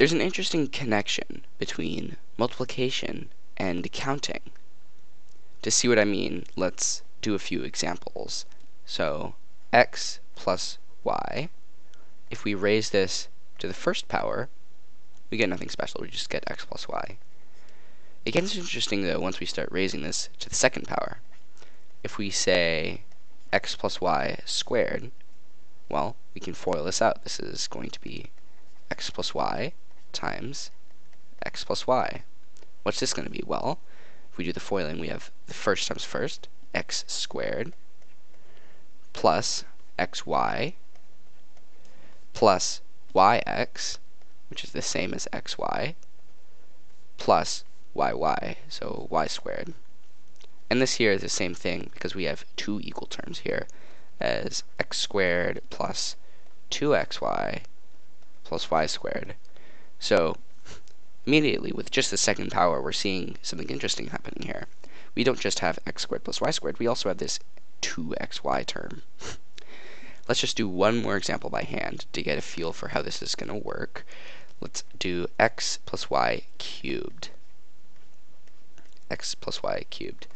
There's an interesting connection between multiplication and counting. To see what I mean, let's do a few examples. So x plus y, if we raise this to the first power, we get nothing special, we just get x plus y. It gets interesting though once we start raising this to the second power. If we say x plus y squared, well, we can FOIL this out. This is going to be x plus y times x plus y. What's this going to be? Well, if we do the FOILing, we have the first times first, x squared, plus xy, plus yx, which is the same as xy, plus yy, so y squared. And this here is the same thing because we have two equal terms here as x squared plus 2xy plus y squared. So immediately with just the second power, we're seeing something interesting happening here. We don't just have x squared plus y squared, we also have this 2xy term. Let's just do one more example by hand to get a feel for how this is going to work. Let's do x plus y cubed. X plus y cubed.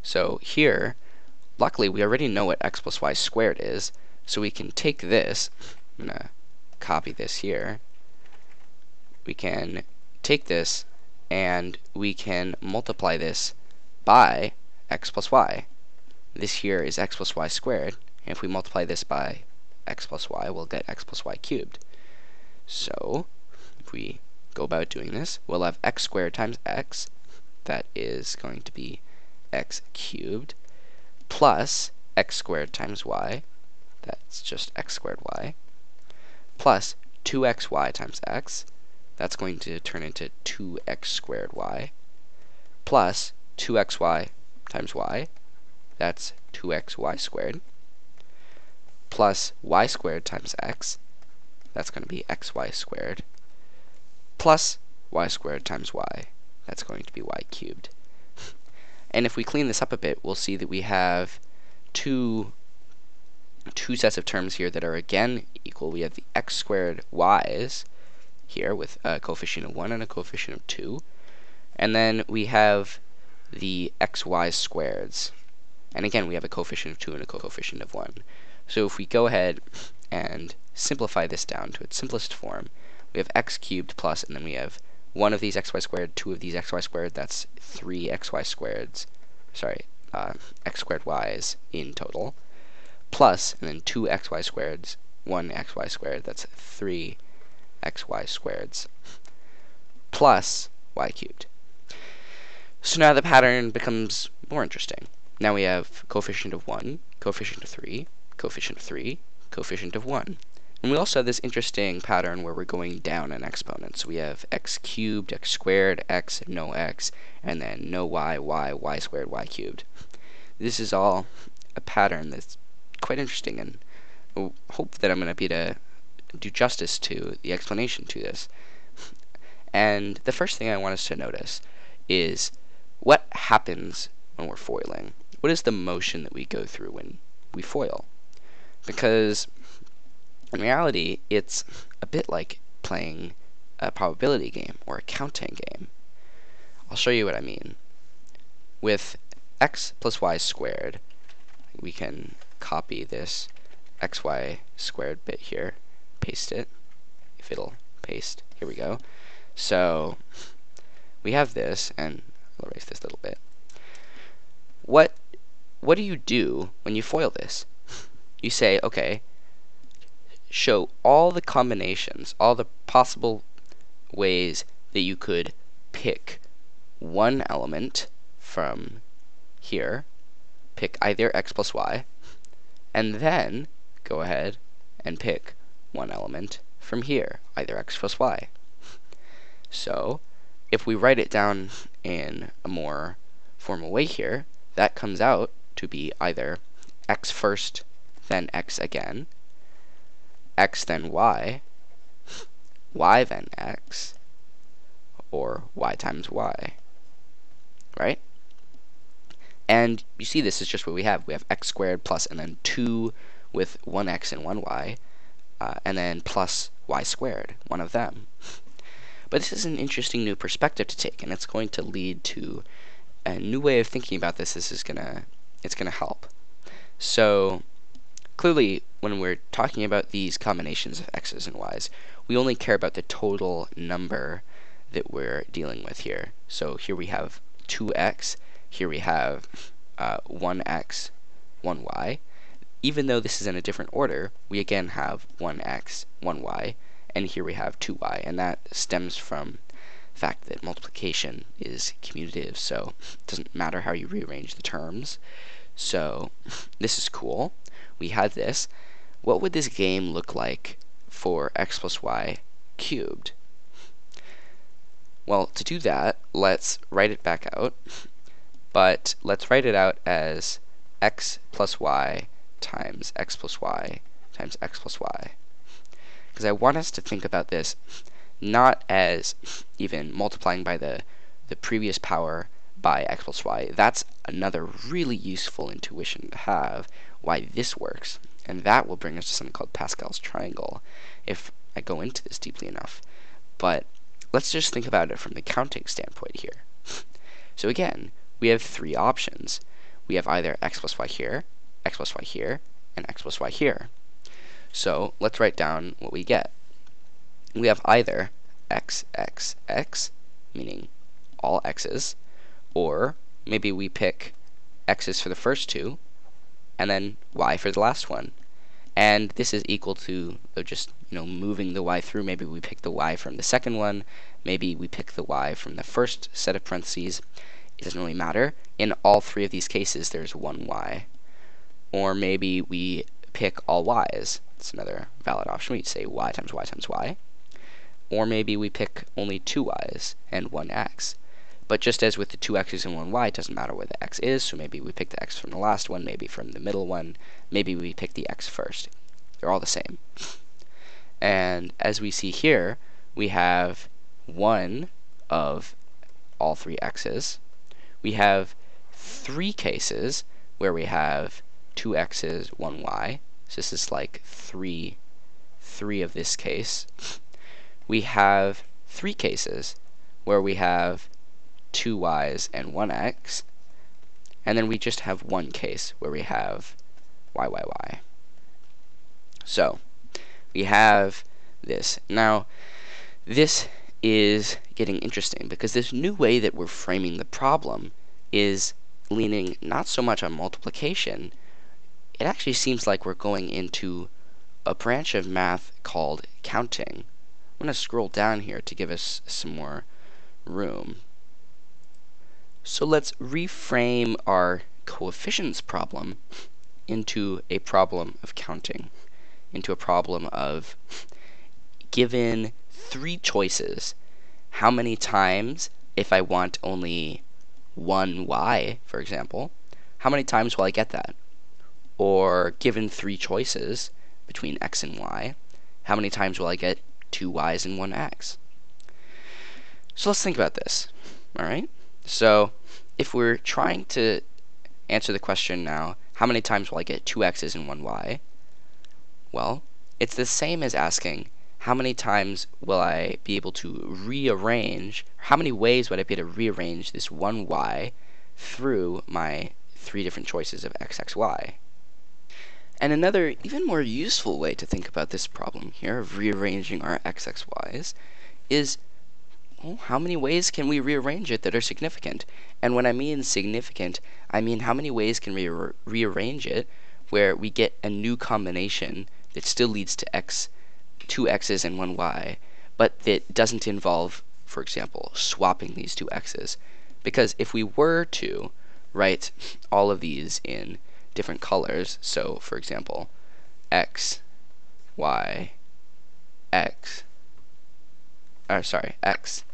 So here, luckily we already know what x plus y squared is, so we can take this, I'm going to copy this here, we can take this and we can multiply this by x plus y. This here is x plus y squared, and if we multiply this by x plus y, we'll get x plus y cubed. So if we go about doing this, we'll have x squared times x, that is going to be x cubed, plus x squared times y, that's just x squared y, plus 2xy times x, that's going to turn into 2x squared y, plus 2xy times y, that's 2xy squared, plus y squared times x, that's going to be xy squared, plus y squared times y, that's going to be y cubed. And if we clean this up a bit, we'll see that we have two sets of terms here that are again equal. We have the x squared y's here with a coefficient of 1 and a coefficient of 2. And then we have the xy squareds. And again, we have a coefficient of 2 and a coefficient of 1. So if we go ahead and simplify this down to its simplest form, we have x cubed plus, and then we have 1 of these xy squared, 2 of these xy squared, that's 3 xy squareds, x squared y's in total, plus, and then 2 xy squareds, 1 xy squared, that's 3 xy squareds, plus y cubed. So now the pattern becomes more interesting. Now we have coefficient of 1, coefficient of 3, coefficient of 3, coefficient of 1. And we also have this interesting pattern where we're going down an exponent. So we have x cubed, x squared, x, no x, and then no y, y squared, y cubed. This is all a pattern that's quite interesting, and I hope that I'm going to be able to do justice to the explanation to this. And the first thing I want us to notice is what happens when we're foiling. What is the motion that we go through when we foil? Because in reality, it's a bit like playing a probability game or a counting game. I'll show you what I mean. With x plus y squared, we can copy this xy squared bit here, paste it, if it'll paste. Here we go. So we have this, and I'll erase this a little bit. What do you do when you FOIL this? You say, okay, show all the combinations, all the possible ways that you could pick one element from here, pick either x plus y, and then go ahead and pick one element from here, either x plus y. So if we write it down in a more formal way here, that comes out to be either x first, then x again, x then y, y then x, or y times y, right? And you see this is just what we have. We have x squared plus and then 2 with 1x and 1y, and then plus y squared, one of them. But this is an interesting new perspective to take, and it's going to lead to a new way of thinking about this. It's gonna help. So clearly, when we're talking about these combinations of x's and y's, we only care about the total number that we're dealing with here. So here we have 2x, here we have 1x, 1y. Even though this is in a different order, we again have 1x, 1y, and here we have 2y, and that stems from the fact that multiplication is commutative, so it doesn't matter how you rearrange the terms. So this is cool. We had this. What would this game look like for x plus y cubed? Well, to do that, let's write it back out, but let's write it out as x plus y times x plus y times x plus y. Because I want us to think about this not as even multiplying by the previous power by x plus y. That's another really useful intuition to have why this works, and that will bring us to something called Pascal's triangle if I go into this deeply enough. But let's just think about it from the counting standpoint here. So again, we have three options. We have either x plus y here, x plus y here, and x plus y here. So let's write down what we get. We have either x, x, x, meaning all x's, or maybe we pick x's for the first two, and then y for the last one. And this is equal to just moving the y through. Maybe we pick the y from the second one, maybe we pick the y from the first set of parentheses. It doesn't really matter. In all three of these cases, there's one y. Or maybe we pick all y's. It's another valid option. We say y times y times y. Or maybe we pick only two y's and one x. But just as with the two x's and one y, it doesn't matter where the x is, so maybe we pick the x from the last one, maybe from the middle one, maybe we pick the x first. They're all the same. And as we see here, we have one of all three x's. We have three cases where we have two x's, one y. So this is like three of this case. We have three cases where we have two y's and one x. And then we just have one case where we have y, y, y. So we have this. Now, this is getting interesting because this new way that we're framing the problem is leaning not so much on multiplication. It actually seems like we're going into a branch of math called counting. I'm going to scroll down here to give us some more room. So let's reframe our coefficients problem into a problem of counting, into a problem of given three choices, how many times, if I want only one y, for example, how many times will I get that? Or given three choices between x and y, how many times will I get two y's and one x? So let's think about this, alright? So if we're trying to answer the question now, how many times will I get two x's and one y? Well, it's the same as asking, how many times will I be able to rearrange, how many ways would I be able to rearrange this one y through my three different choices of x, x, y? And another, even more useful way to think about this problem here of rearranging our x, x, y's is, well, how many ways can we rearrange it that are significant? And when I mean significant, I mean how many ways can we rearrange it where we get a new combination that still leads to x, two x's and one y, but that doesn't involve, for example, swapping these two x's. Because if we were to write all of these in different colors, so for example, x, y, x, x,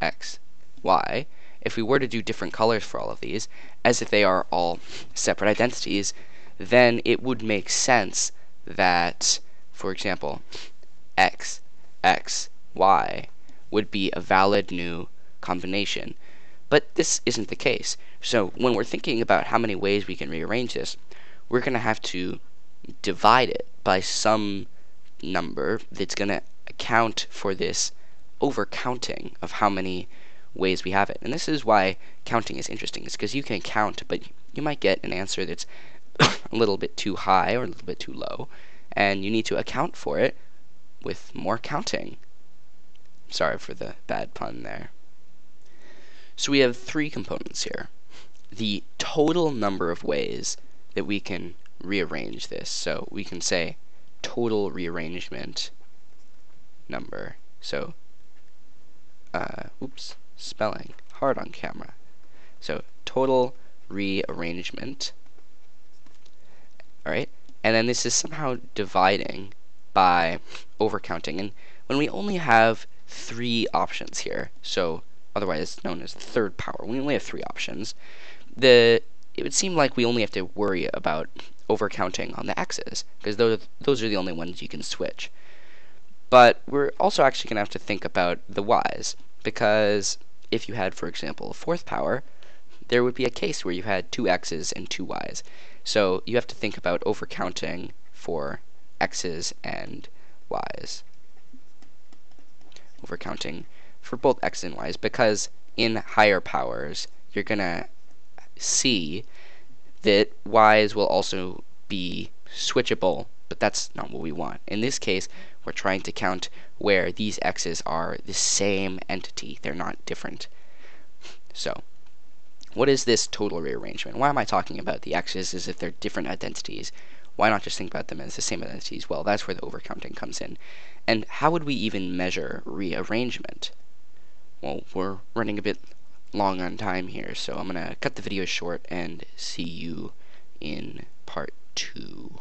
x, y, if we were to do different colors for all of these, as if they are all separate identities, then it would make sense that, for example, x, x, y would be a valid new combination. But this isn't the case. So when we're thinking about how many ways we can rearrange this, we're going to have to divide it by some number that's going to account for this overcounting of how many ways we have it. And this is why counting is interesting. It's because you can count, but you might get an answer that's a little bit too high or a little bit too low, and you need to account for it with more counting. Sorry for the bad pun there. So we have three components here. The total number of ways that we can rearrange this. So we can say total rearrangement number. So, oops, spelling, hard on camera. So total rearrangement. Alright, and then this is somehow dividing by overcounting. And when we only have three options here, so otherwise known as the third power, when we only have three options, it would seem like we only have to worry about overcounting on the x's, because those are the only ones you can switch. But we're also actually going to have to think about the y's, because if you had, for example, a fourth power, there would be a case where you had two x's and two y's. So you have to think about overcounting for x's and y's. Overcounting for both x's and y's, because in higher powers, you're going to see that y's will also be switchable, but that's not what we want. In this case, we're trying to count where these x's are the same entity. They're not different. So, what is this total rearrangement? Why am I talking about the x's as if they're different identities? Why not just think about them as the same identities? Well, that's where the overcounting comes in. And how would we even measure rearrangement? Well, we're running a bit long on time here, so I'm going to cut the video short and see you in part 2.